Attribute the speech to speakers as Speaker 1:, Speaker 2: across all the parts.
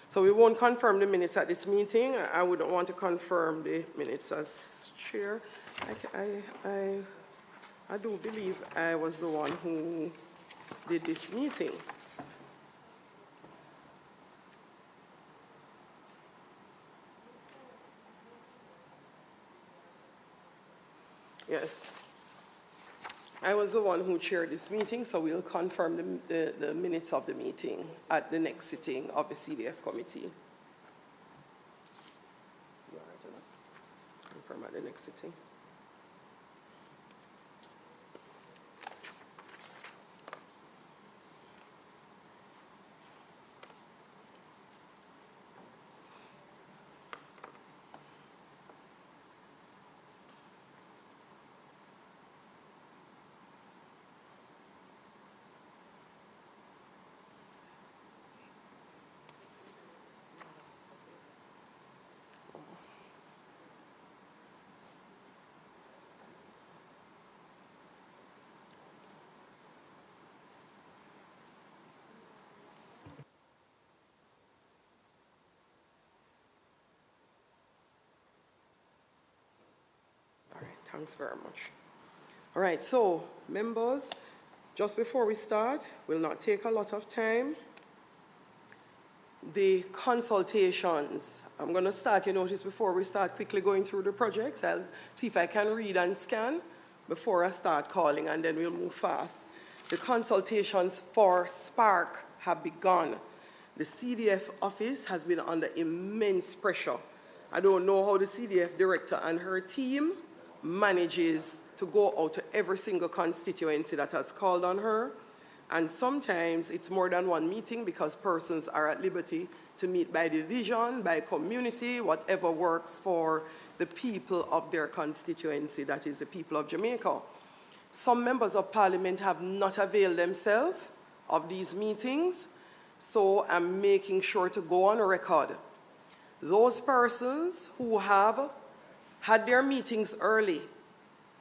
Speaker 1: So we won't confirm the minutes at this meeting. I wouldn't want to confirm the minutes as chair. I do believe I was the one who did this meeting. Yes. I was the one who chaired this meeting, so we'll confirm the minutes of the meeting at the next sitting of the CDF committee. Confirm at the next sitting. Thanks very much. All right, so members, just before we start, we'll not take a lot of time. The consultations, I'm going to start, you notice, before we start quickly going through the projects. I'll see if I can read and scan before I start calling, and then we'll move fast. The consultations for Spark have begun. The CDF office has been under immense pressure. I don't know how the CDF director and her team manages to go out to every single constituency that has called on her. And sometimes it's more than one meeting because persons are at liberty to meet by division, by community, whatever works for the people of their constituency, that is the people of Jamaica. Some members of parliament have not availed themselves of these meetings, so I'm making sure to go on record. Those persons who have had their meetings early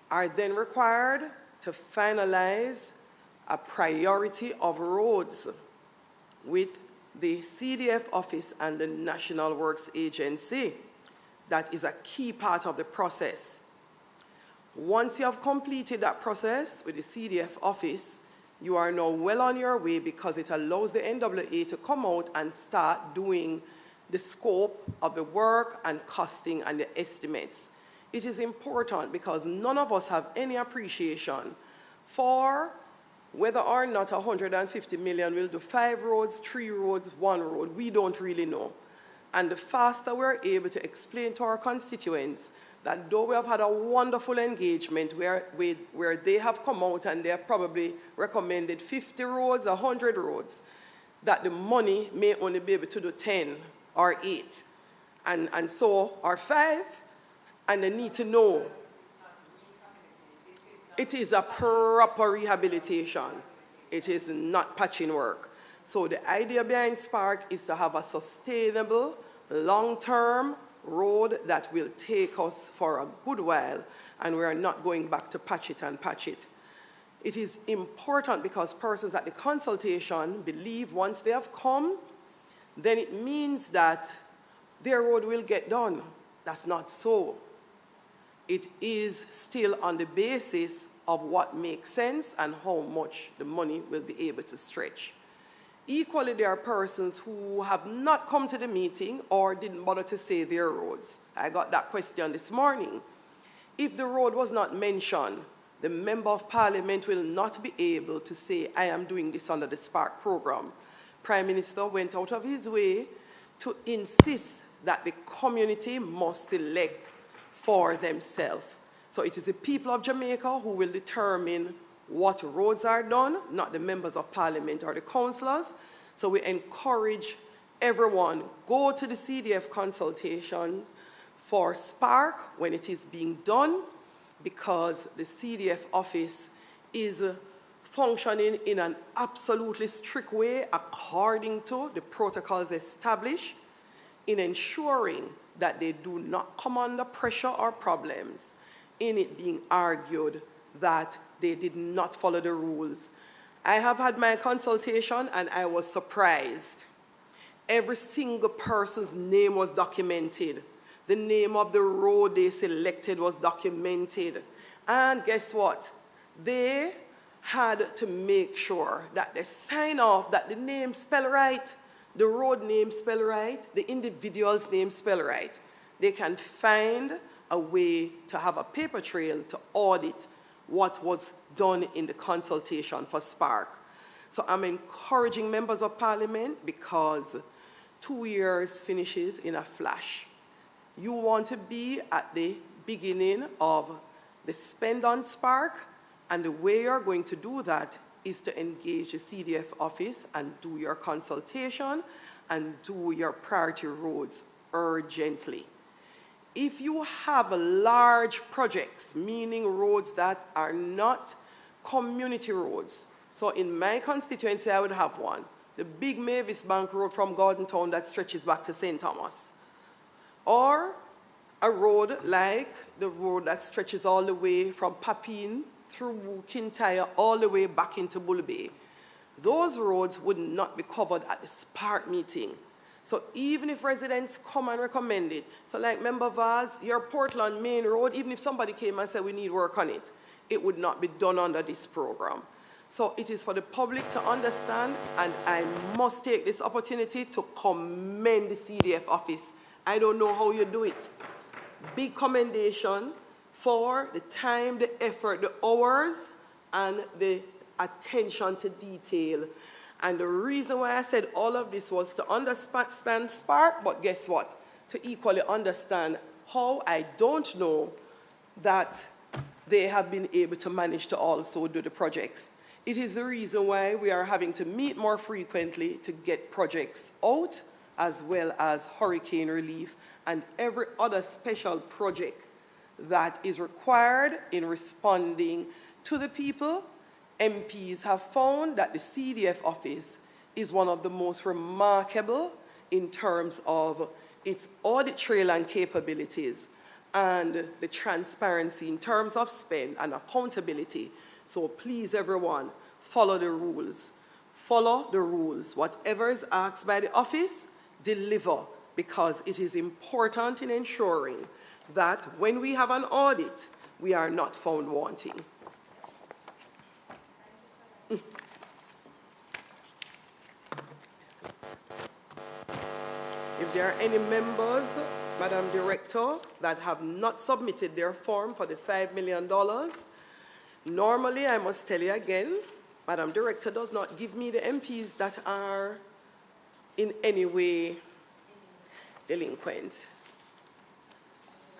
Speaker 1: are then required to finalize a priority of roads with the CDF office and the National Works Agency. That is a key part of the process. Once you have completed that process with the CDF office, you are now well on your way because it allows the NWA to come out and start doing the scope of the work and costing and the estimates. It is important because none of us have any appreciation for whether or not 150 million will do 5 roads, 3 roads, 1 road. We don't really know. And the faster we're able to explain to our constituents that though we have had a wonderful engagement where they have come out and they have probably recommended 50 roads, 100 roads, that the money may only be able to do 10 or 8. And so, or 5, and they need to know it is a proper rehabilitation. It is not patching work. So the idea behind Spark is to have a sustainable, long-term road that will take us for a good while, and we are not going back to patch it and patch it. It is important because persons at the consultation believe once they have come, then it means that their road will get done. That's not so. It is still on the basis of what makes sense and how much the money will be able to stretch. Equally, there are persons who have not come to the meeting or didn't bother to say their roads. I got that question this morning. If the road was not mentioned, the Member of Parliament will not be able to say, I am doing this under the Spark program. Prime Minister went out of his way to insist that the community must select for themselves. So it is the people of Jamaica who will determine what roads are done, not the members of parliament or the councillors. So we encourage everyone, go to the CDF consultations for Spark when it is being done, because the CDF office is functioning in an absolutely strict way according to the protocols established in ensuring that they do not come under pressure or problems in it being argued that they did not follow the rules. I have had my consultation and I was surprised. Every single person's name was documented. The name of the road they selected was documented. And guess what? They had to make sure that they sign off that the name spell right, the road name spell right, the individual's name spell right. They can find a way to have a paper trail to audit what was done in the consultation for Spark. So I'm encouraging members of Parliament because 2 years finishes in a flash. You want to be at the beginning of the spend on Spark, and the way you're going to do that is to engage the CDF office and do your consultation and do your priority roads urgently. If you have large projects, meaning roads that are not community roads, so in my constituency I would have one, the big Mavis Bank Road from Gordon Town that stretches back to St. Thomas, or a road like the road that stretches all the way from Papine through Kintyre all the way back into Bull Bay. Those roads would not be covered at the Spark meeting. So even if residents come and recommend it, so like Member Vaz, your Portland Main Road, even if somebody came and said we need work on it, it would not be done under this program. So it is for the public to understand, and I must take this opportunity to commend the CDF office. I don't know how you do it. Big commendation for the time, the effort, the hours, and the attention to detail. And the reason why I said all of this was to understand Spark, but guess what? To equally understand how I don't know that they have been able to manage to also do the projects. It is the reason why we are having to meet more frequently to get projects out, as well as hurricane relief and every other special project that is required in responding to the people. MPs have found that the CDF office is one of the most remarkable in terms of its audit trail and capabilities and the transparency in terms of spend and accountability. So please, everyone, follow the rules. Follow the rules. Whatever is asked by the office, deliver, because it is important in ensuring that when we have an audit, we are not found wanting. If there are any members, Madam Director, that have not submitted their form for the $5 million, normally, I must tell you again, Madam Director does not give me the MPs that are in any way delinquent.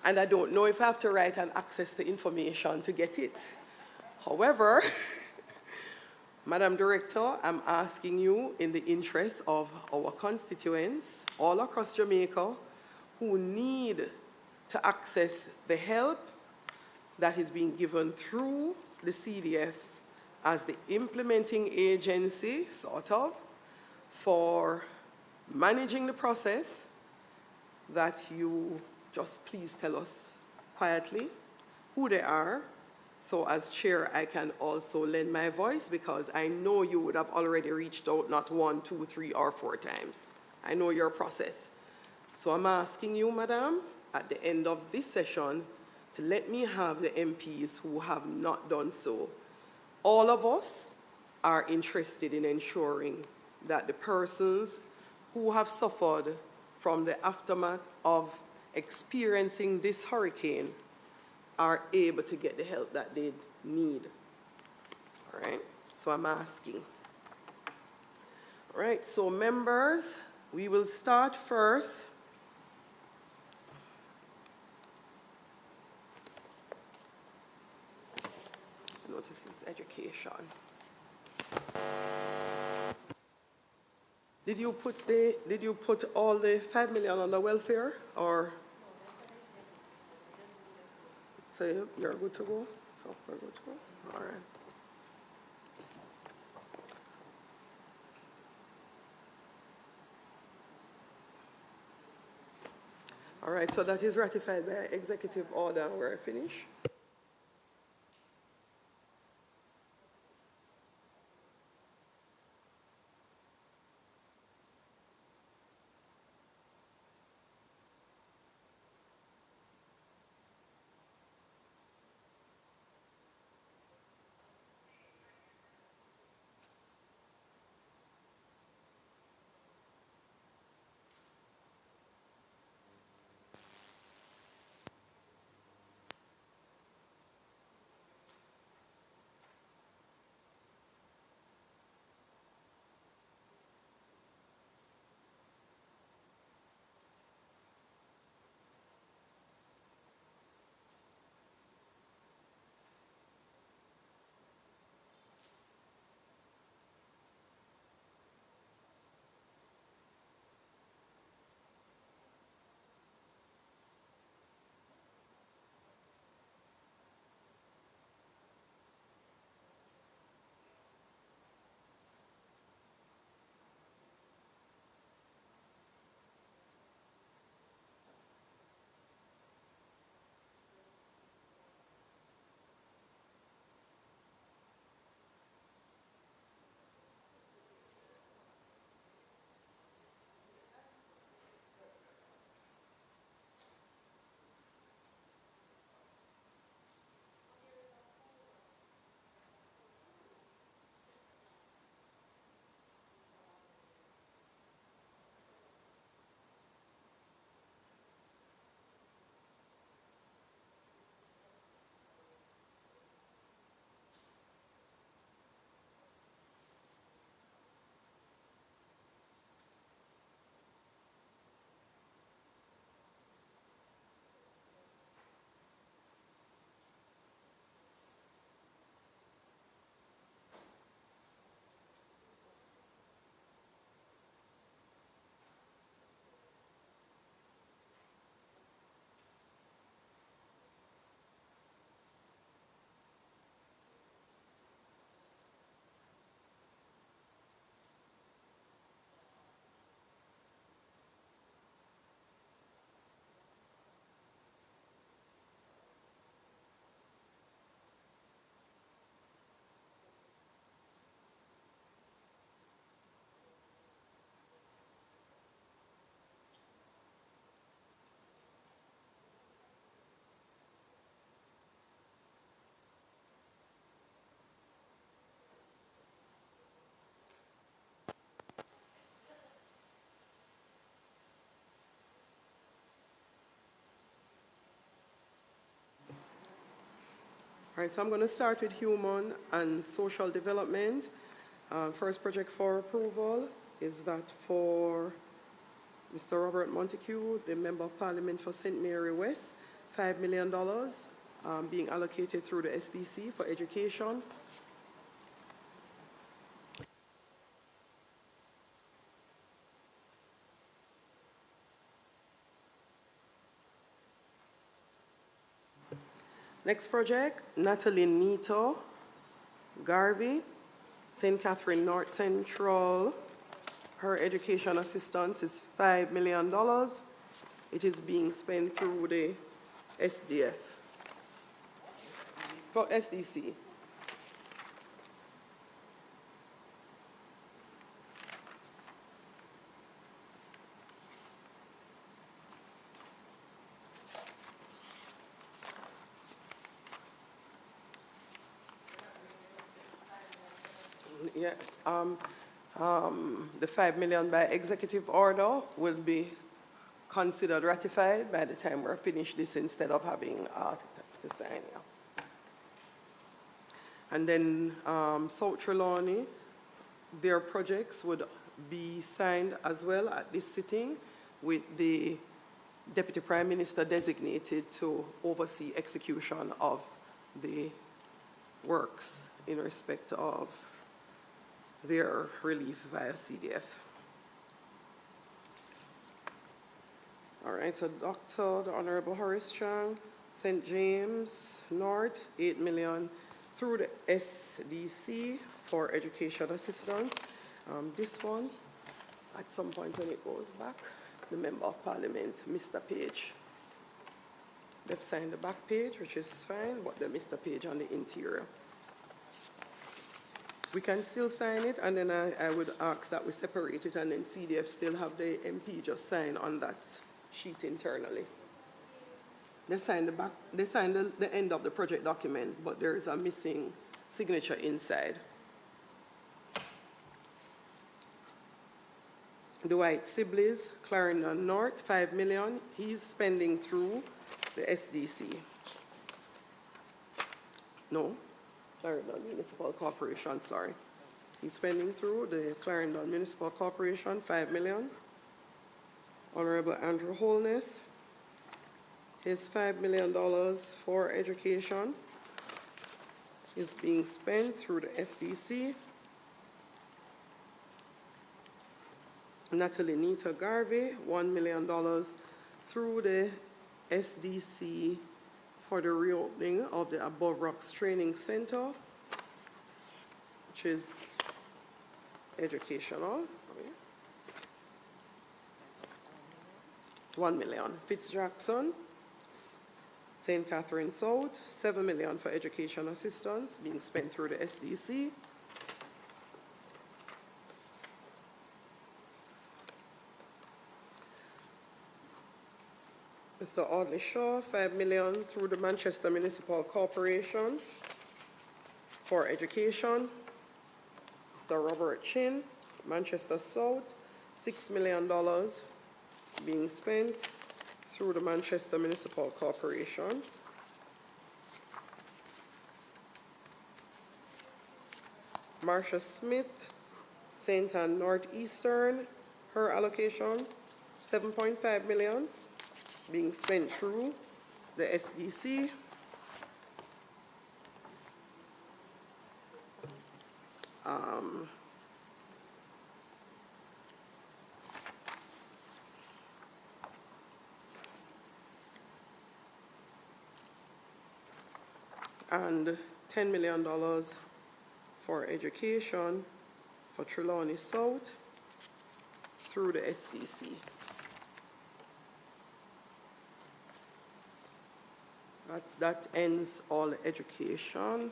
Speaker 1: And I don't know if I have to write and access the information to get it. However, Madam Director, I'm asking you in the interest of our constituents all across Jamaica who need to access the help that is being given through the CDF as the implementing agency, sort of, for managing the process, that you just please tell us quietly who they are. So as chair, I can also lend my voice, because I know you would have already reached out not 1, 2, 3, or 4 times. I know your process. So I'm asking you, Madam, at the end of this session, to let me have the MPs who have not done so. All of us are interested in ensuring that the persons who have suffered from the aftermath of experiencing this hurricane are able to get the help that they need. All right, so I'm asking. All right, so members, we will start first. Notice this is education. Did you put all the $5 million on the welfare, or? So you're good to go? So we're good to go? All right. All right, so that is ratified by executive order. We're finished. All right, so I'm going to start with human and social development. First project for approval is that for Mr. Robert Montague, the Member of Parliament for St. Mary West, $5 million being allocated through the SDC for education. Next project, Natalie Nito Garvey, St. Catherine North Central. Her education assistance is $5 million. It is being spent through the SDF, for SDC. Yeah, the $5 million by executive order will be considered ratified by the time we're finished this instead of having to sign. Yeah. And then South Trelawney, their projects would be signed as well at this sitting with the Deputy Prime Minister designated to oversee execution of the works in respect of their relief via CDF. All right, so the Honorable Horace Chang, St. James North, $8 million through the SDC for education assistance. This one, at some point when it goes back, the Member of Parliament, Mr. Page. They've signed the back page, which is fine, but they missed the page on the interior. We can still sign it, and then I would ask that we separate it, and then CDF still have the MP just sign on that sheet internally. They signed the end of the project document, but there is a missing signature inside. Dwight Sibley's, Clarendon North, $5 million. He's spending through the SDC. No. Clarendon Municipal Corporation, sorry. He's spending through the Clarendon Municipal Corporation, $5 million. Honorable Andrew Holness, his $5 million for education is being spent through the SDC. Natalie Nita Garvey, $1 million through the SDC for the reopening of the Above Rocks Training Center, which is educational. $1 million. Fitz-Jackson, St. Catherine South, $7 million for education assistance being spent through the SDC. Mr. Audley Shaw, $5 million through the Manchester Municipal Corporation for education. Mr. Robert Chin, Manchester South, $6 million being spent through the Manchester Municipal Corporation. Marcia Smith, St. Ann Northeastern, her allocation, $7.5 million. Being spent through the SDC. And $10 million for education for Trelawney South through the SDC. That ends all education.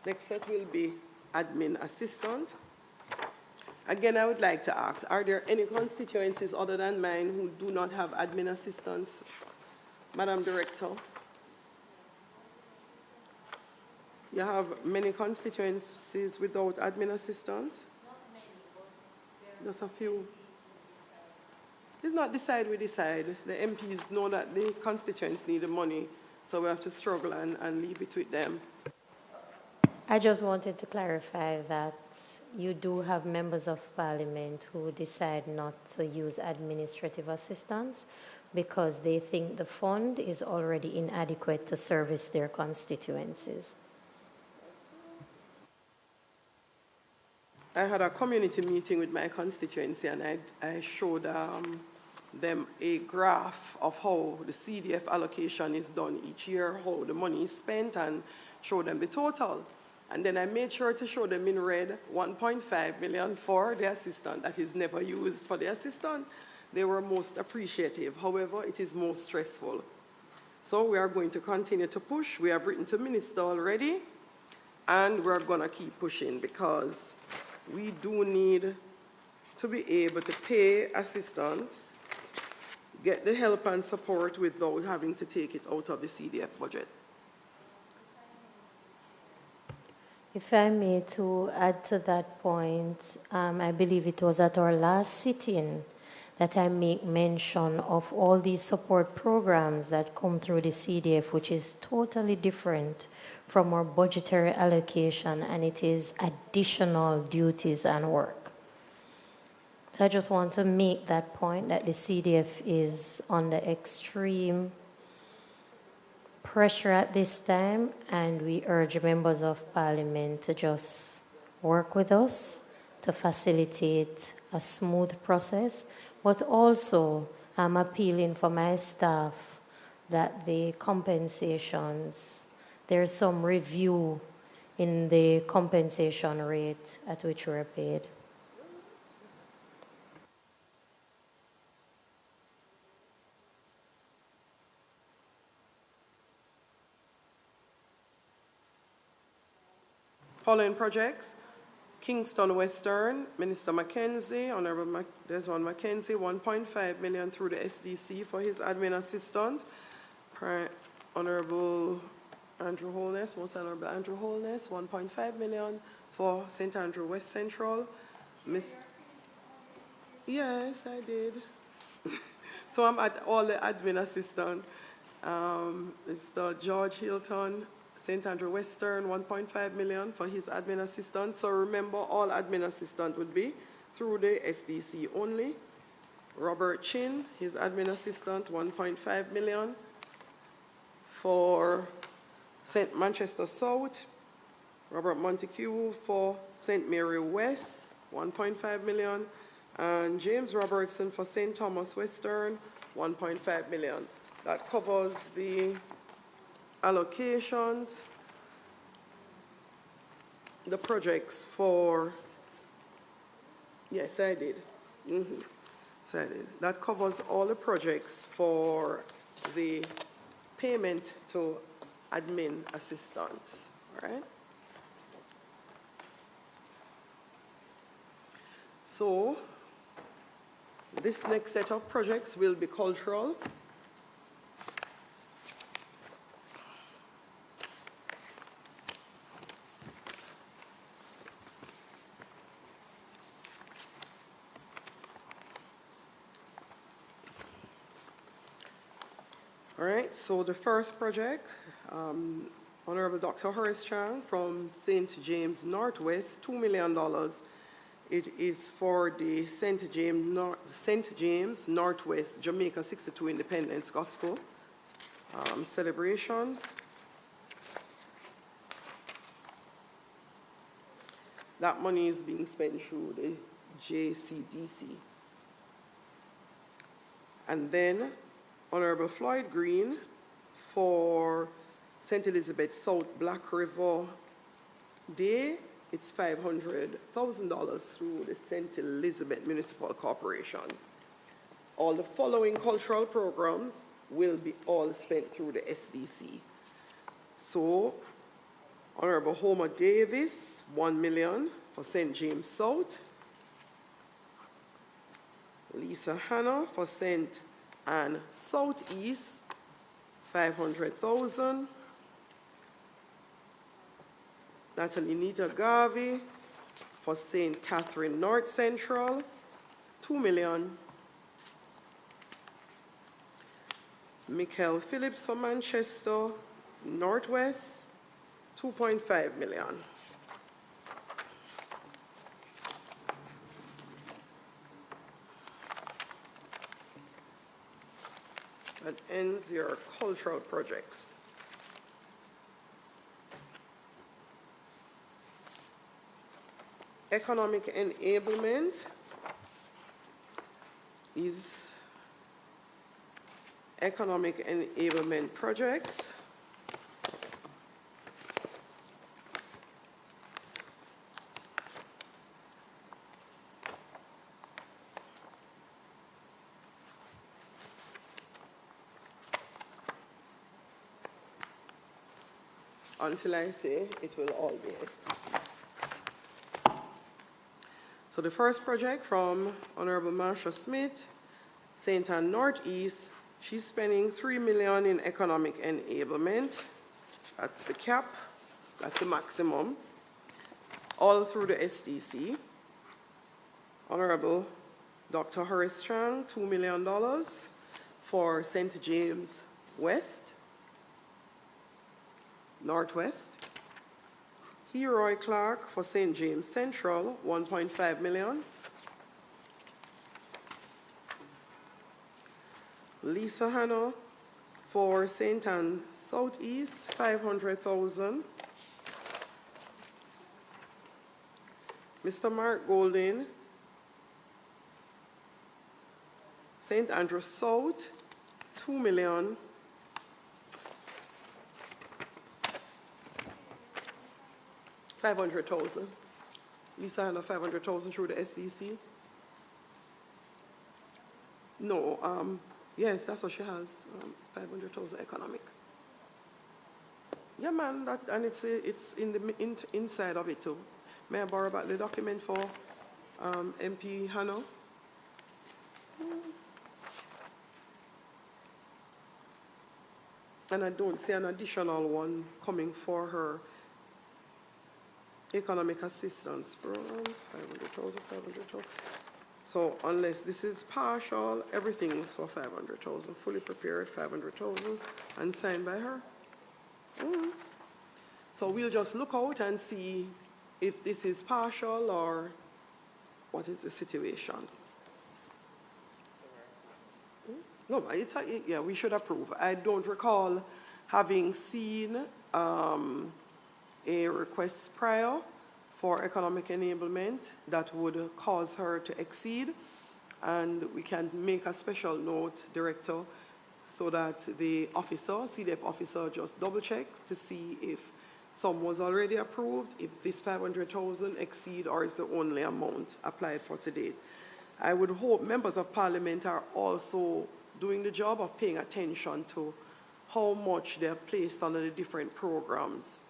Speaker 1: Next set will be admin assistant. Again, I would like to ask, are there any constituencies other than mine who do not have admin assistants? Madam Director? You have many constituencies without admin assistants? Just a few. It's not decide, we decide. The MPs know that the constituents need the money, so we have to struggle and leave it with them.
Speaker 2: I just wanted to clarify that you do have members of parliament who decide not to use administrative assistance because they think the fund is already inadequate to service their constituencies.
Speaker 1: I had a community meeting with my constituency, and I showed them a graph of how the CDF allocation is done each year, how the money is spent, and show them the total. And then I made sure to show them in red 1.5 million for the assistant that is never used for the assistant. They were most appreciative. However, it is most stressful. So we are going to continue to push. We have written to minister already, and we're going to keep pushing because we do need to be able to pay assistants, get the help and support without having to take it out of the CDF budget.
Speaker 2: If I may to add to that point, I believe it was at our last sitting that I make mention of all these support programs that come through the CDF, which is totally different from our budgetary allocation, and it is additional duties and work. So I just want to make that point that the CDF is under extreme pressure at this time, and we urge members of parliament to just work with us to facilitate a smooth process, but also I'm appealing for my staff that the compensations, there's some review in the compensation rate at which we're paid.
Speaker 1: Following projects: Kingston Western, Minister Mackenzie, Honorable Desmond Mackenzie, 1.5 million through the SDC for his admin assistant. Honorable Andrew Holness, Most Honorable Andrew Holness, 1.5 million for St. Andrew West Central. Yes, I did. So I'm at all the admin assistant. Mr. George Hilton, St. Andrew Western, 1.5 million for his admin assistant. So remember, all admin assistant would be through the SDC only. Robert Chin, his admin assistant, 1.5 million for St. Manchester South. Robert Montague for St. Mary West, 1.5 million. And James Robertson for St. Thomas Western, 1.5 million. That covers the allocations, the projects for, yes, I did. So I did. That covers all the projects for the payment to admin assistants, all right? So this next set of projects will be cultural. All right, so the first project, Honorable Dr. Horace Chang from St. James Northwest, $2 million. It is for the St. James Northwest Jamaica 62 Independence Gospel celebrations. That money is being spent through the JCDC. And then Honorable Floyd Green for St. Elizabeth South Black River Day. It's $500,000 through the St. Elizabeth Municipal Corporation. All the following cultural programs will be all spent through the SDC. So, Honorable Homer Davis, $1 million for St. James South. Lisa Hannah for St. Anne Southeast, $500,000. Natalie Nita Garvey for St. Catherine North Central, $2 million. Michael Phillips for Manchester Northwest, 2.5 million. That ends your cultural projects. Economic enablement is economic enablement projects. Until I say it will all be SDC. So the first project from Honorable Marsha Smith, St. Ann Northeast, she's spending $3 million in economic enablement. That's the cap, that's the maximum, all through the SDC. Honorable Dr. Horace Strang, $2 million for St. James West, Northwest. Heroy Clark for St. James Central, 1.5 million. Lisa Hanna for St. Ann Southeast, 500,000. Mr. Mark Golding, St. Andrew South, 2 million. $500,000. Lisa Hanna, 500,000 through the SDC. No, yes, that's what she has. 500,000 economic. Yeah, man, that, and it's in the inside of it too. May I borrow back the document for MP Hanna? And I don't see an additional one coming for her economic assistance program, 500,000, 500,000. So unless this is partial, everything is for 500,000, fully prepared, 500,000, and signed by her. So we'll just look out and see if this is partial or what is the situation. No, it's yeah, we should approve. I don't recall having seen a request prior for economic enablement that would cause her to exceed, and we can make a special note, Director, so that the officer, CDF officer, just double checks to see if some was already approved, if this 500,000 exceed or is the only amount applied for to date. I would hope members of Parliament are also doing the job of paying attention to how much they're placed under the different programs.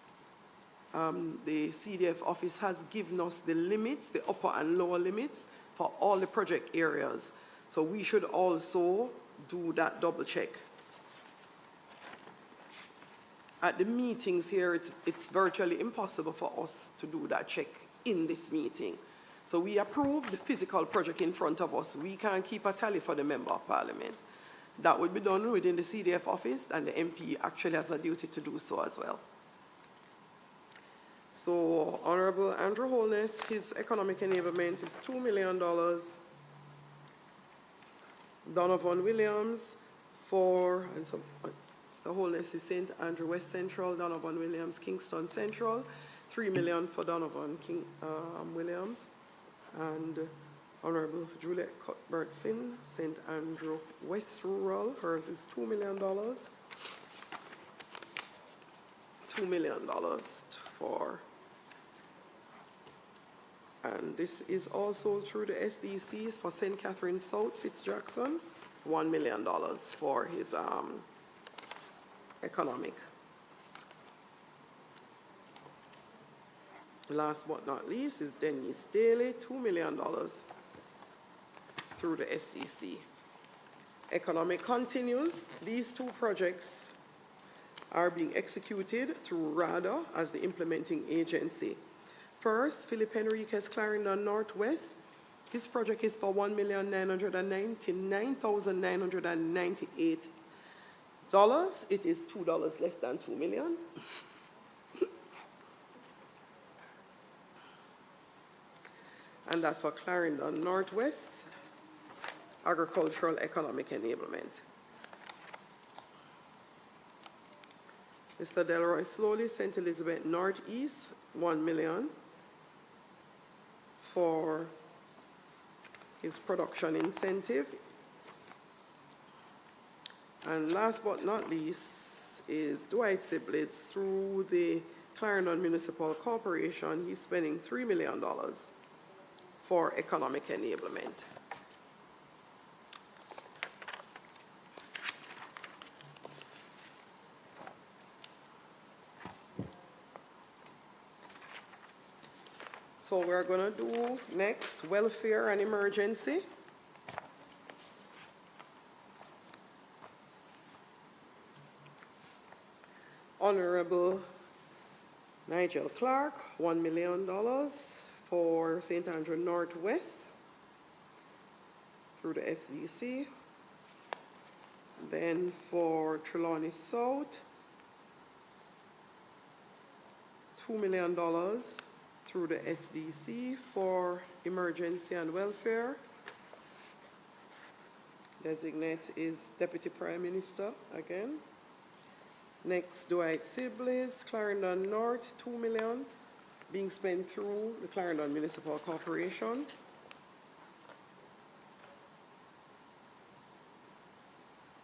Speaker 1: The CDF office has given us the limits, the upper and lower limits for all the project areas. So we should also do that double check. At the meetings here, it's virtually impossible for us to do that check in this meeting. So we approve the physical project in front of us. We can't keep a tally for the Member of Parliament. That would be done within the CDF office, and the MP actually has a duty to do so as well. So Honorable Andrew Holness, his economic enablement is $2 million. Donovan Williams for, and so Mr. Holness is St. Andrew West Central, Donovan Williams, Kingston Central, $3 million for Donovan Williams. And Honorable Juliet Cuthbert Finn, St. Andrew West Rural, hers is $2 million. $2 million for, and this is also through the SDCs for St. Catherine South, Fitzjackson, $1 million for his economic. Last but not least is Denise Daly, $2 million through the SDC. Economic continues. These two projects are being executed through RADA as the implementing agency. First, Philip Henriquez Clarendon Northwest. His project is for $1,999,998 It is $2 less than $2 million. And that's for Clarendon Northwest Agricultural Economic Enablement. Mr. Delroy Slowly, St. Elizabeth Northeast, $1 million for his production incentive. And last but not least is Dwight Sibley's through the Clarendon Municipal Corporation. He's spending $3 million for economic enablement. So we're going to do next welfare and emergency. Honorable Nigel Clark, $1 million for St. Andrew Northwest through the SDC. Then for Trelawney South, $2 million through the SDC for emergency and welfare. Designate is Deputy Prime Minister again. Next, Dwight Sibley's Clarendon North, $2 million being spent through the Clarendon Municipal Corporation.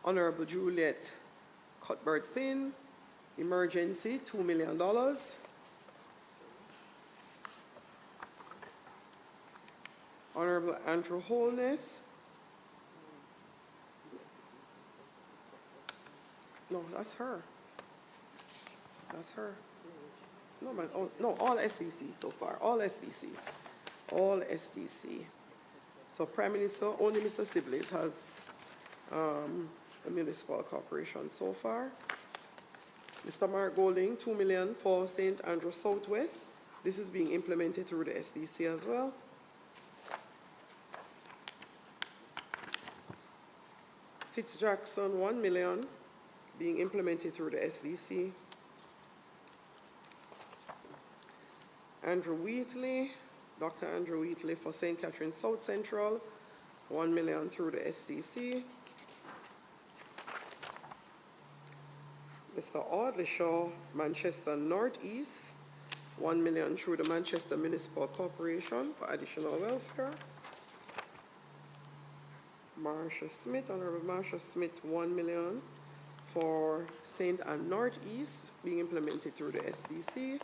Speaker 1: Honorable Juliet Cuthbert-Finn, emergency, $2 million. Honorable Andrew Holness. No, that's her. That's her. No, man. Oh, no, all SDC so far. All SDC. All SDC. So Prime Minister, only Mr. Sibley's has the municipal corporation so far. Mr. Mark Golding, $2 million for St. Andrew Southwest. This is being implemented through the SDC as well. Fitzjackson, $1 million being implemented through the SDC. Andrew Wheatley, Dr. Andrew Wheatley for St. Catherine South Central, $1 million through the SDC. Mr. Audley Shaw, Manchester Northeast, $1 million through the Manchester Municipal Corporation for additional welfare. Marsha Smith, Honorable Marsha Smith, $1 million for St. Anne Northeast being implemented through the SDC.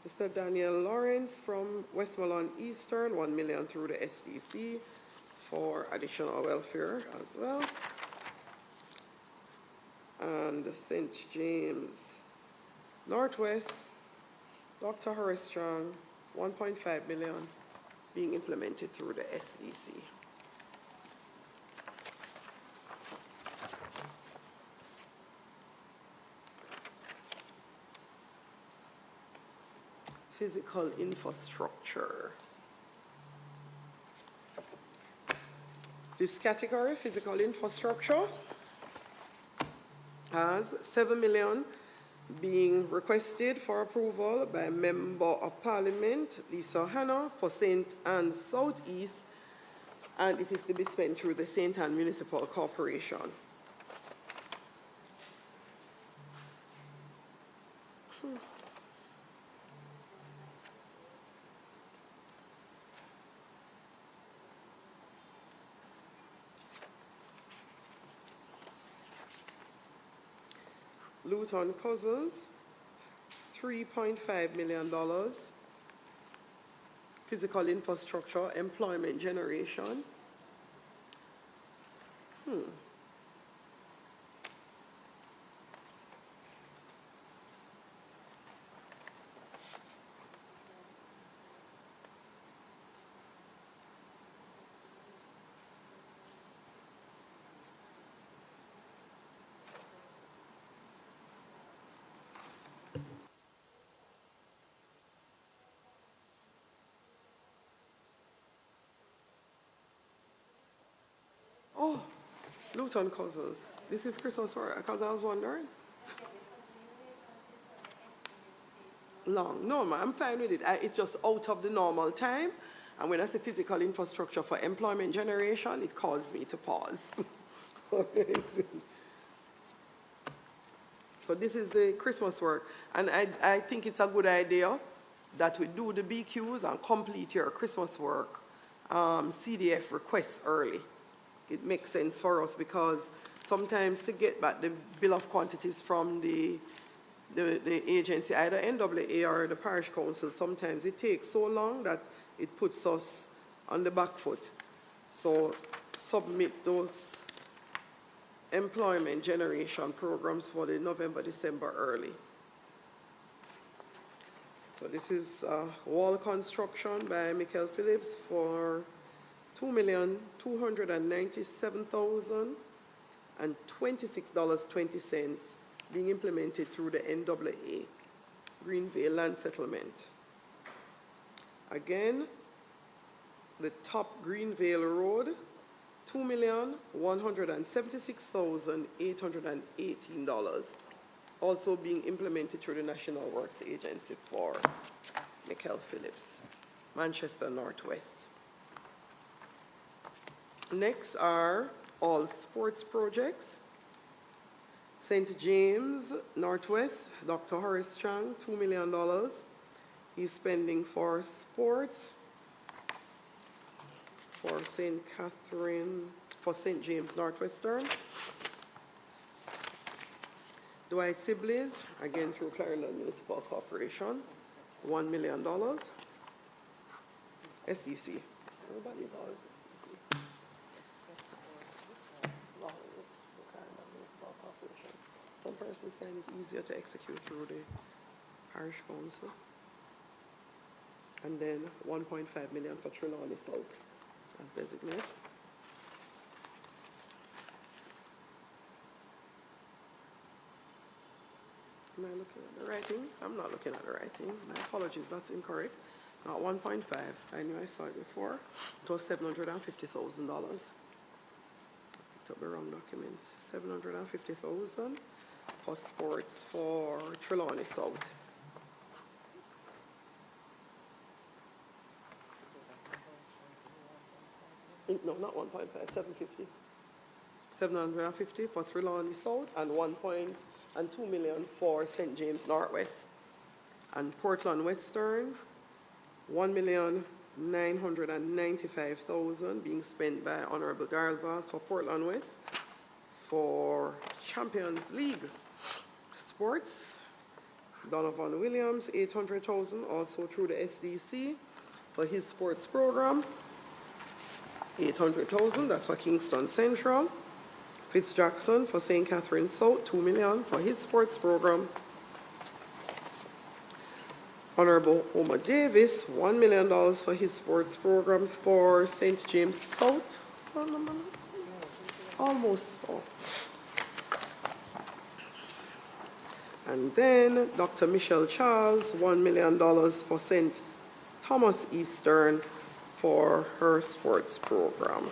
Speaker 1: Mr. Daniel Lawrence from Westmoreland Eastern, $1 million through the SDC for additional welfare as well. And St. James Northwest, Dr. Horace Strong, $1.5 million being implemented through the SDC. Physical infrastructure. This category, physical infrastructure, has $7 million being requested for approval by Member of Parliament Lisa Hanna for St. Anne Southeast, and it is to be spent through the St. Anne Municipal Corporation. Luton Cousins, $3.5 million. Physical infrastructure, employment generation. Luton Cousins. This is Christmas work, because I was wondering. Long. No, ma, I'm fine with it. It's just out of the normal time. And when I say physical infrastructure for employment generation, it caused me to pause. So this is the Christmas work. And I think it's a good idea that we do the BQs and complete your Christmas work CDF requests early. It makes sense for us because sometimes to get back the bill of quantities from the agency, either NAA or the parish council, sometimes it takes so long that it puts us on the back foot. So submit those employment generation programs for the November, December early. So this is wall construction by Michael Phillips for $2,297,026.20 being implemented through the NAA Greenvale Land Settlement. Again, the top Greenvale Road, $2,176,818, also being implemented through the National Works Agency for Michael Phillips, Manchester Northwest. Next are all sports projects. St. James Northwest, Dr. Horace Chang, $2 million. He's spending for sports for St. James Northwestern. Dwight Sibley's, again through Clarendon Municipal Corporation, $1 million. SDC. Everybody's always SDC. Some persons find it easier to execute through the parish council. And then 1.5 million for Trelawney South as designated. Am I looking at the writing? I'm not looking at the writing. My apologies, that's incorrect. Not 1.5. I knew I saw it before. It was $750,000. Picked up the wrong document. $750,000 for sports for Trelawney South. No, not 1.5, 750. 750 for Trelawney South and 2 million for St. James Northwest. And Portland Western, 1,995,000 being spent by Honorable Darrell Voss for Portland West for Champions League sports. Donovan Williams, 800,000 also through the SDC for his sports program. 800,000, that's for Kingston Central. Fitz Jackson for St. Catherine South, 2 million for his sports program. Honorable Omar Davis, $1 million for his sports program for St. James South. Almost. Oh. And then Dr. Michelle Charles, $1 million for St. Thomas Eastern for her sports program.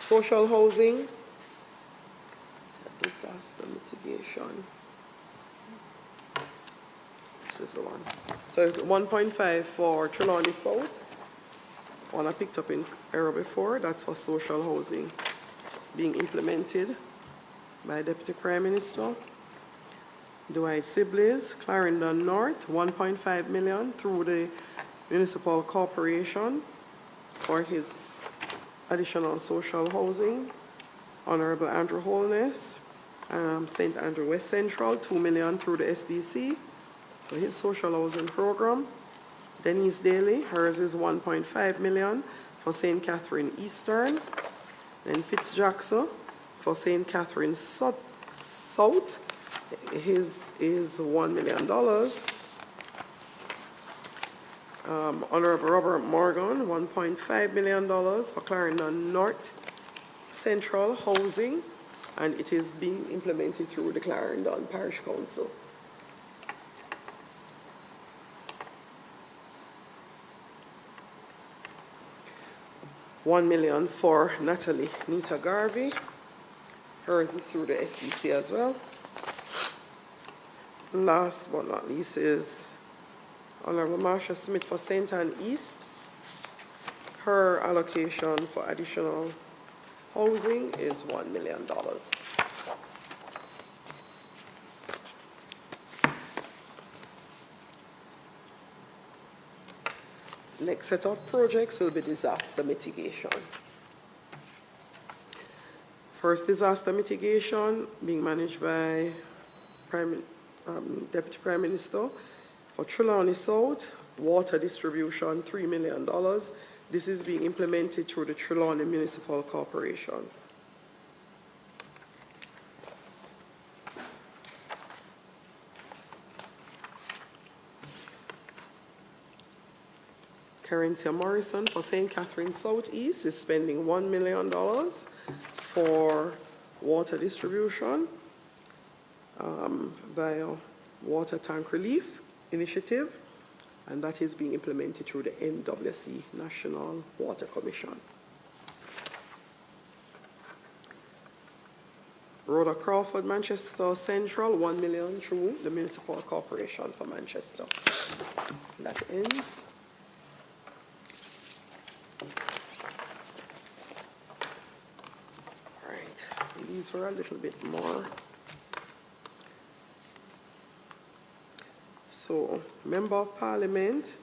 Speaker 1: Social housing, disaster mitigation. This is the one. So 1.5 for Trelawney South. One I picked up in error before. That's for social housing being implemented by Deputy Prime Minister. Dwight Sibley's, Clarendon North, 1.5 million through the Municipal Corporation for his additional social housing. Honorable Andrew Holness, St. Andrew West Central, 2 million through the SDC for his social housing program. Denise Daly, hers is 1.5 million for St. Catherine Eastern. Then Fitz Jackson for St. Catherine South, His is $1 million. Honorable Robert Morgan, $1.5 million for Clarendon North Central Housing, and it is being implemented through the Clarendon Parish Council. $1 million for Natalie Nita Garvey. Hers is through the SDC as well. Last but not least is Honorable Marsha Smith for St. Ann East. Her allocation for additional housing is $1 million. Next set of projects will be disaster mitigation. First, disaster mitigation being managed by Deputy Prime Minister for Trelawney South, water distribution, $3 million. This is being implemented through the Trelawney Municipal Corporation. Carinthia Morrison for St. Catherine Southeast is spending $1 million for water distribution via water tank relief initiative, and that is being implemented through the NWC, National Water Commission. Rhoda Crawford, Manchester Central, $1 million through the Municipal Corporation for Manchester. That ends. These were a little bit more. So, Member of Parliament,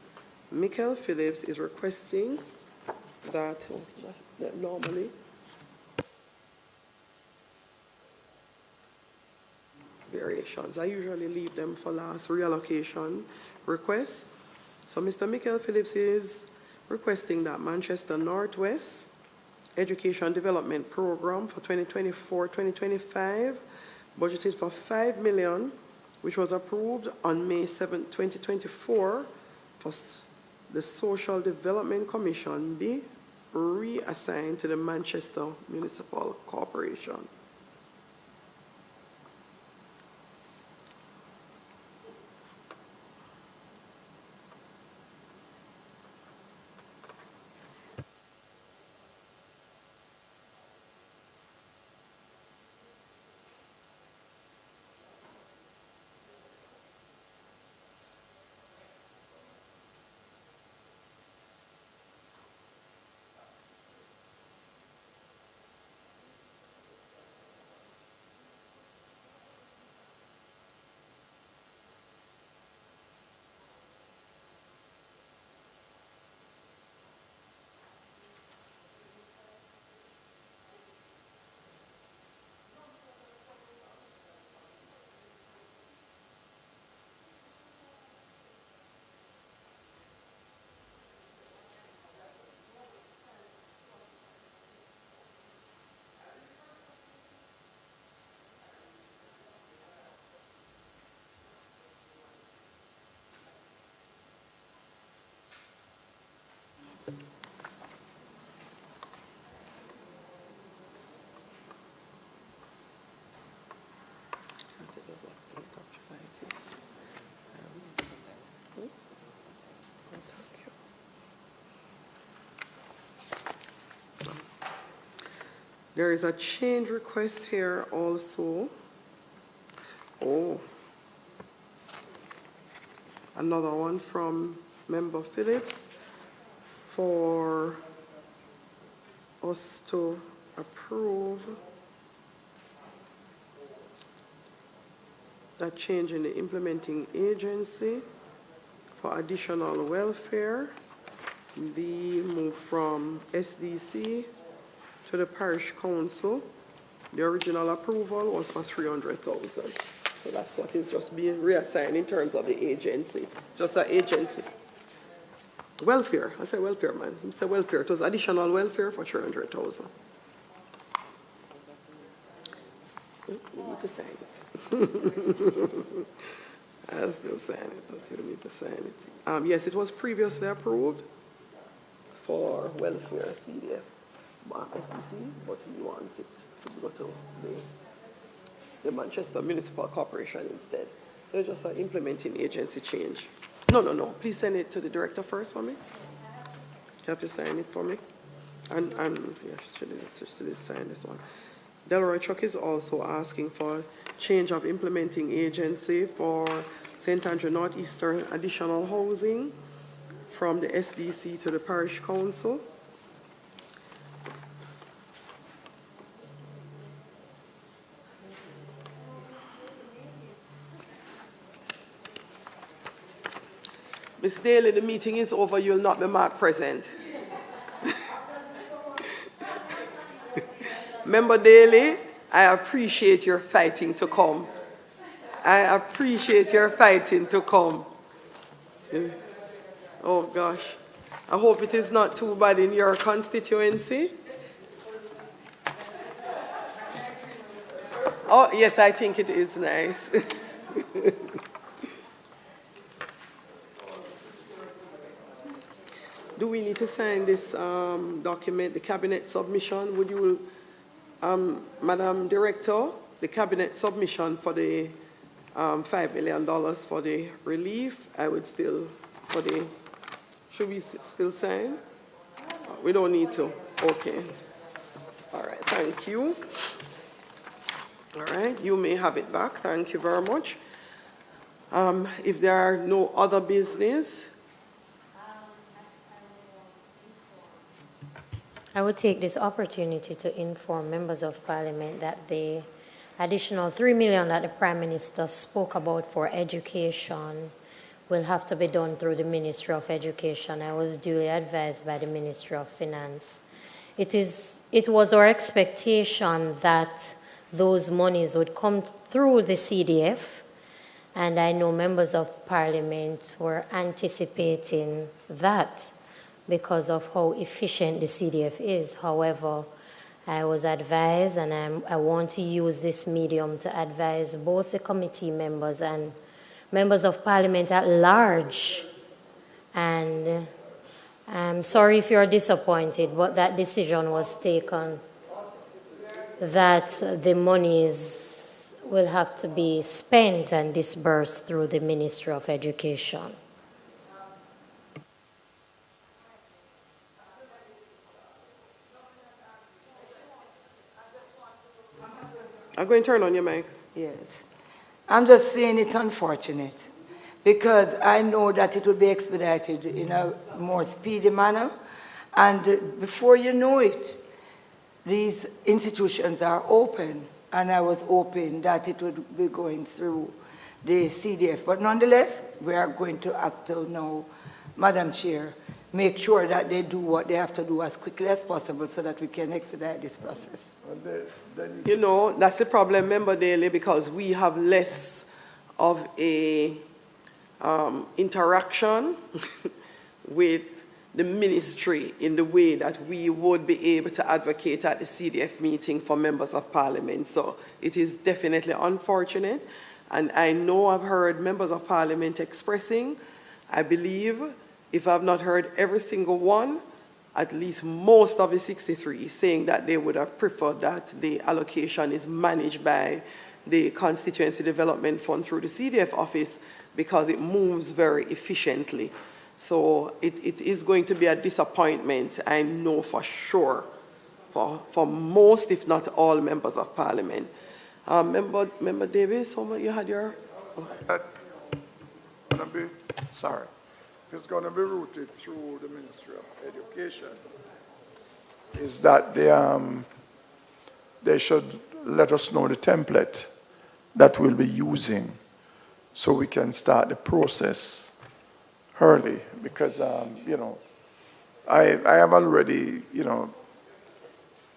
Speaker 1: Michael Phillips is requesting that, normally, variations. I usually leave them for last reallocation requests. So Mr. Michael Phillips is requesting that Manchester Northwest Education Development Program for 2024-2025, budgeted for $5 million, which was approved on May 7, 2024, for the Social Development Commission be reassigned to the Manchester Municipal Corporation. There is a change request here also. Oh, another one from Member Phillips for us to approve that change in the implementing agency for additional welfare be moved from SDC to the Parish Council. The original approval was for $300,000. So that's what is just being reassigned in terms of the agency. Just an agency. Welfare. I said welfare, man. He said welfare. It was additional welfare for $300,000. You need to sign it. I'll still sign it, but you need to sign it. Yes, it was previously approved for welfare CDF SDC, but he wants it to go to the Manchester Municipal Corporation instead. They're just implementing agency change. No. Please send it to the director first for me. You have to sign it for me. And yeah, should sign this one. Delroy Chuck is also asking for change of implementing agency for St. Andrew Northeastern additional housing from the SDC to the Parish Council. Ms. Daly, the meeting is over. You will not be marked present. Member Daly, I appreciate your fighting to come. I appreciate your fighting to come. Oh, gosh. I hope it is not too bad in your constituency. Oh, yes, I think it is nice. Do we need to sign this document, the cabinet submission? Would you, Madam Director, the cabinet submission for the $5 million for the relief, I would still, should we still sign? We don't need to. Okay. All right, thank you. All right, you may have it back. Thank you very much. If there are no other business,
Speaker 2: I would take this opportunity to inform members of Parliament that the additional $3 million that the Prime Minister spoke about for education will have to be done through the Ministry of Education. I was duly advised by the Ministry of Finance. It was our expectation that those monies would come through the CDF, and I know members of Parliament were anticipating that because of how efficient the CDF is. However, I was advised, and I want to use this medium to advise both the committee members and members of Parliament at large. And I'm sorry if you're disappointed, but that decision was taken that the monies will have to be spent and disbursed through the Ministry of Education.
Speaker 1: I'm going to turn on your mic.
Speaker 3: Yes. I'm just saying it's unfortunate because I know that it will be expedited in a more speedy manner, and before you know it, these institutions are open, and I was hoping that it would be going through the CDF. But nonetheless, we are going to have to now, Madam Chair, make sure that they do what they have to do as quickly as possible so that we can expedite this process.
Speaker 1: You know, that's the problem, Member Daly, because we have less of a interaction with the ministry in the way that we would be able to advocate at the CDF meeting for members of Parliament. So it is definitely unfortunate. And I know I've heard members of Parliament expressing, I believe, if I've not heard every single one, at least most of the 63 saying that they would have preferred that the allocation is managed by the Constituency Development Fund through the CDF office because it moves very efficiently. So it is going to be a disappointment, I know for sure, for most, if not all, members of Parliament. Member Davis, you had your...
Speaker 4: Sorry. It's going to be routed through the Ministry of Education, is that they should let us know the template that we'll be using so we can start the process early, because, you know, I am already, you know,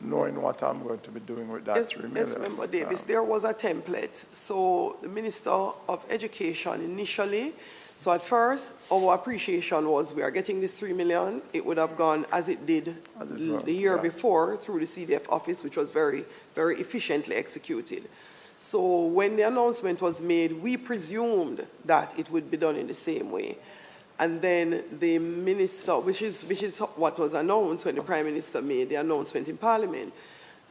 Speaker 4: knowing what I'm going to be doing with that $3 million.
Speaker 1: Yes, Member Davis, there was a template. So the Minister of Education initially, so at first, our appreciation was we are getting this $3 million. It would have gone as it did the year before through the CDF office, which was very, very efficiently executed. So when the announcement was made, we presumed that it would be done in the same way. And then the minister, which is what was announced when the Prime Minister made the announcement in Parliament.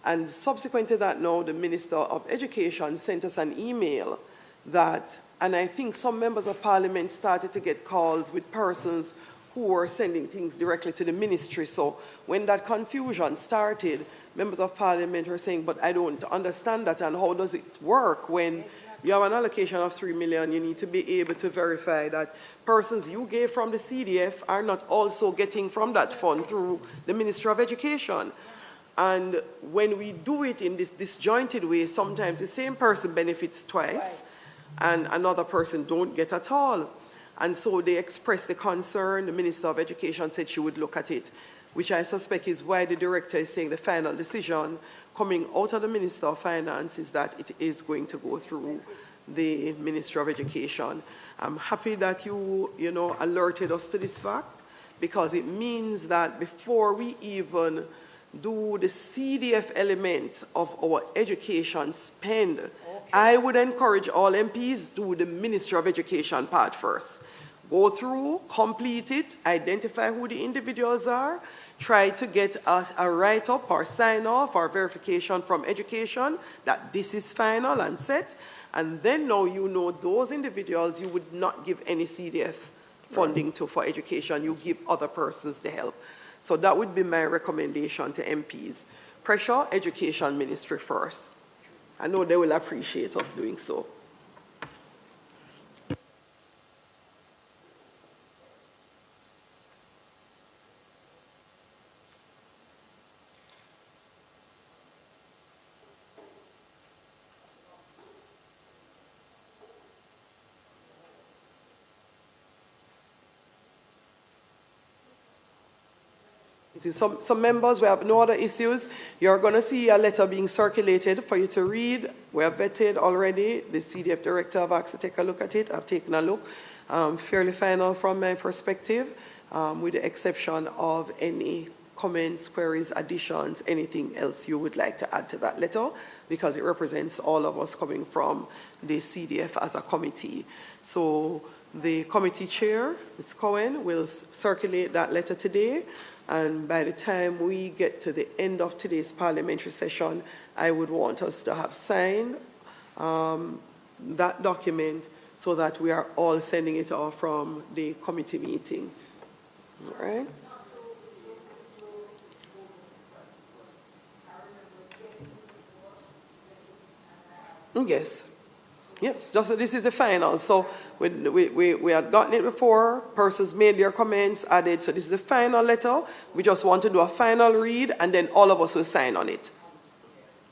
Speaker 1: And subsequent to that now, the Minister of Education sent us an email that, and I think some members of Parliament started to get calls with persons who were sending things directly to the ministry. So when that confusion started, members of Parliament were saying, but I don't understand that, and how does it work when you have an allocation of 3 million, you need to be able to verify that persons you gave from the CDF are not also getting from that fund through the Ministry of Education. And when we do it in this disjointed way, sometimes the same person benefits twice and another person don't get at all. And so they expressed the concern. The Minister of Education said she would look at it, which I suspect is why the director is saying the final decision coming out of the Minister of Finance is that it is going to go through the Ministry of Education. I'm happy that you alerted us to this fact, because it means that before we even do the CDF element of our education spend, I would encourage all MPs do the Ministry of Education part first. Go through, complete it, identify who the individuals are, try to get a write-up or sign-off or verification from education that this is final and set, and then now you know those individuals you would not give any CDF funding to for education, you give other persons the help. So that would be my recommendation to MPs. Pressure Education Ministry first. I know they will appreciate us doing so. Some members, we have no other issues. You're going to see a letter being circulated for you to read. We have vetted already. The CDF director have asked to take a look at it. I've taken a look. Fairly final from my perspective, with the exception of any comments, queries, additions, anything else you would like to add to that letter, because it represents all of us coming from the CDF as a committee. So the committee chair, Ms. Cohen, will circulate that letter today. And by the time we get to the end of today's parliamentary session, I would want us to have signed that document so that we are all sending it off from the committee meeting. All right? Yes. Yes, just so this is the final. So we had gotten it before, persons made their comments, added, so this is the final letter. We just want to do a final read, and then all of us will sign on it.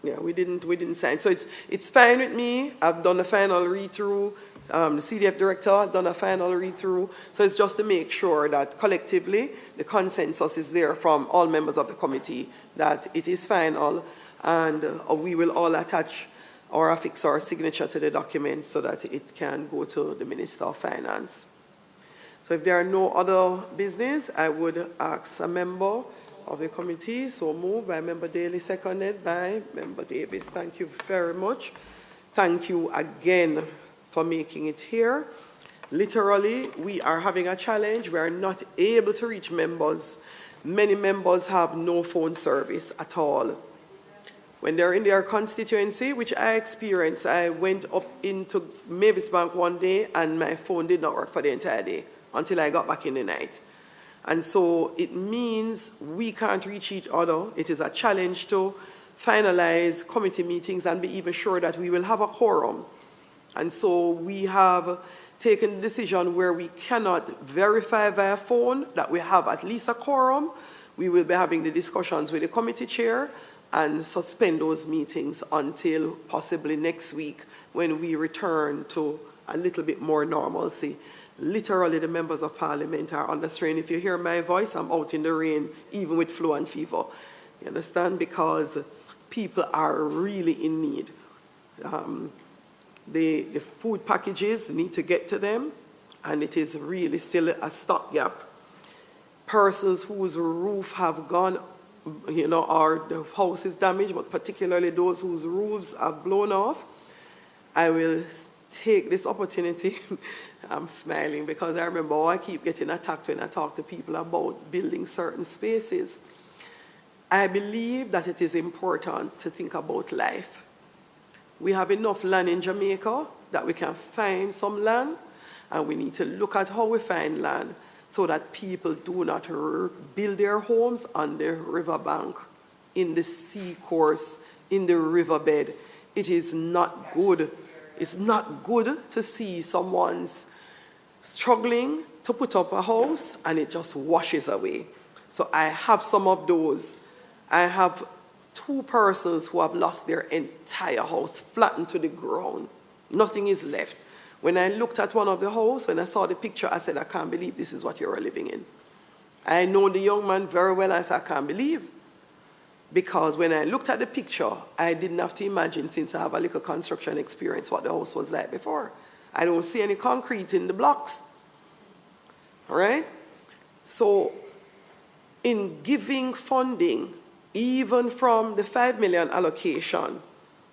Speaker 1: Yeah, we didn't sign. So it's fine with me. I've done a final read-through. The CDF director has done a final read-through. So it's just to make sure that collectively the consensus is there from all members of the committee that it is final, and we will all attach or affix our signature to the document so that it can go to the Minister of Finance. So if there are no other business, I would ask a member of the committee, so moved by Member Daly, seconded by Member Davis. Thank you very much. Thank you again for making it here. Literally, we are having a challenge. We are not able to reach members. Many members have no phone service at all. When they're in their constituency, which I experienced, I went up into Mavis Bank one day and my phone did not work for the entire day until I got back in the night. And so it means we can't reach each other. It is a challenge to finalize committee meetings and be even sure that we will have a quorum. And so we have taken the decision where we cannot verify via phone that we have at least a quorum. We will be having the discussions with the committee chair and suspend those meetings until possibly next week when we return to a little bit more normalcy. Literally, the members of Parliament are under strain. If you hear my voice, I'm out in the rain, even with flu and fever. You understand? Because people are really in need. The food packages need to get to them, and it is really still a stopgap. Persons whose roof have gone, or the house is damaged, but particularly those whose roofs have blown off, I will take this opportunity. I'm smiling because I remember I keep getting attacked when I talk to people about building certain spaces. I believe that it is important to think about life. We have enough land in Jamaica that we can find some land, and we need to look at how we find land so that people do not build their homes on the riverbank, in the sea course, in the riverbed. It is not good. It's not good to see someone's struggling to put up a house and it just washes away. So I have some of those. I have 2 persons who have lost their entire house, flattened to the ground. Nothing is left. When I looked at one of the houses, when I saw the picture, I said, I can't believe this is what you're living in. I know the young man very well. I said, I can't believe. Because when I looked at the picture, I didn't have to imagine, since I have a little construction experience, what the house was like before. I don't see any concrete in the blocks. All right? So in giving funding, even from the 5 million allocation,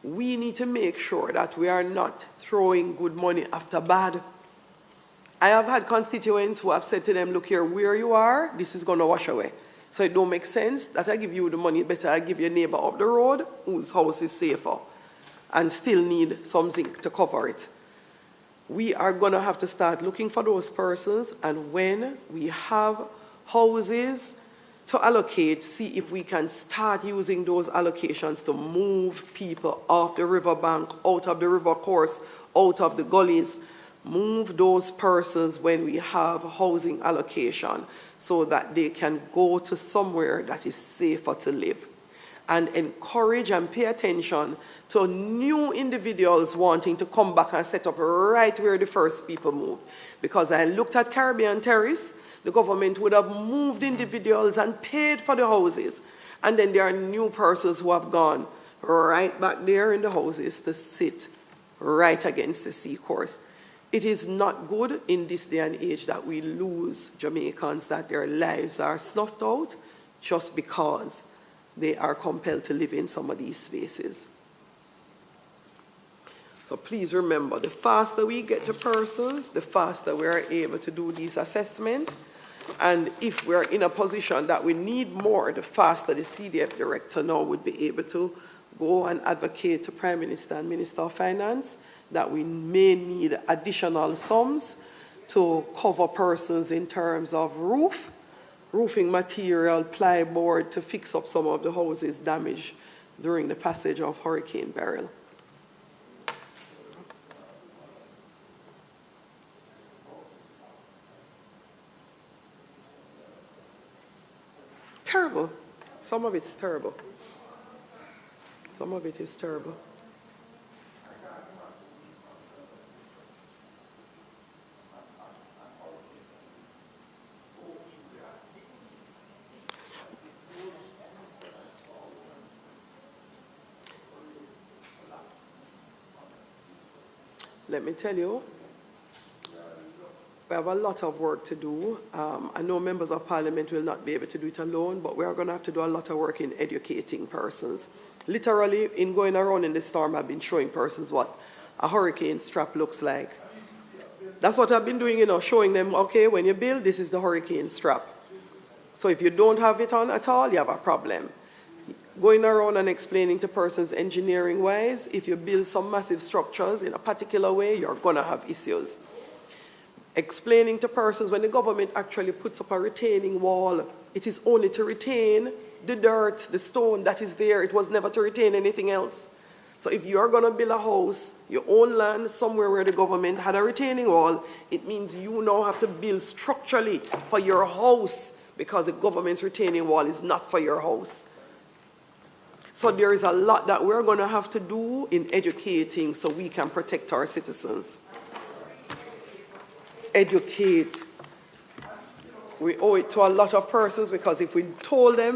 Speaker 1: we need to make sure that we are not throwing good money after bad. I have had constituents who have said to them, look here, where you are, this is going to wash away. So it don't make sense that I give you the money, better I give your neighbor up the road whose house is safer and still need some zinc to cover it. We are going to have to start looking for those persons, and when we have houses to allocate, see if we can start using those allocations to move people off the riverbank, out of the river course, out of the gullies, move those persons when we have housing allocation so that they can go to somewhere that is safer to live. And encourage and pay attention to new individuals wanting to come back and set up right where the first people moved. Because I looked at Caribbean Terrace, the government would have moved individuals and paid for the houses. And then there are new persons who have gone right back there in the houses to sit right against the sea course. It is not good in this day and age that we lose Jamaicans, that their lives are snuffed out just because they are compelled to live in some of these spaces. So please remember, the faster we get to persons, the faster we are able to do these assessments. And if we're in a position that we need more, the faster the CDF director now would be able to go and advocate to Prime Minister and Minister of Finance that we may need additional sums to cover persons in terms of roofing material, plyboard, to fix up some of the houses damaged during the passage of Hurricane Beryl. Terrible. Some of it's terrible. Some of it is terrible. Let me tell you, we have a lot of work to do. I know members of parliament will not be able to do it alone, but we are going to have to do a lot of work in educating persons. Literally, in going around in the storm, I've been showing persons what a hurricane strap looks like. That's what I've been doing, showing them, okay, when you build, this is the hurricane strap. So if you don't have it on at all, you have a problem. Going around and explaining to persons engineering-wise, if you build some massive structures in a particular way, you're going to have issues. Explaining to persons when the government actually puts up a retaining wall, it is only to retain the dirt, the stone that is there. It was never to retain anything else. So if you're going to build a house, your own land, somewhere where the government had a retaining wall, it means you now have to build structurally for your house, because the government's retaining wall is not for your house. So there is a lot that we're going to have to do in educating so we can protect our citizens. Educate. We owe it to a lot of persons, because if we told them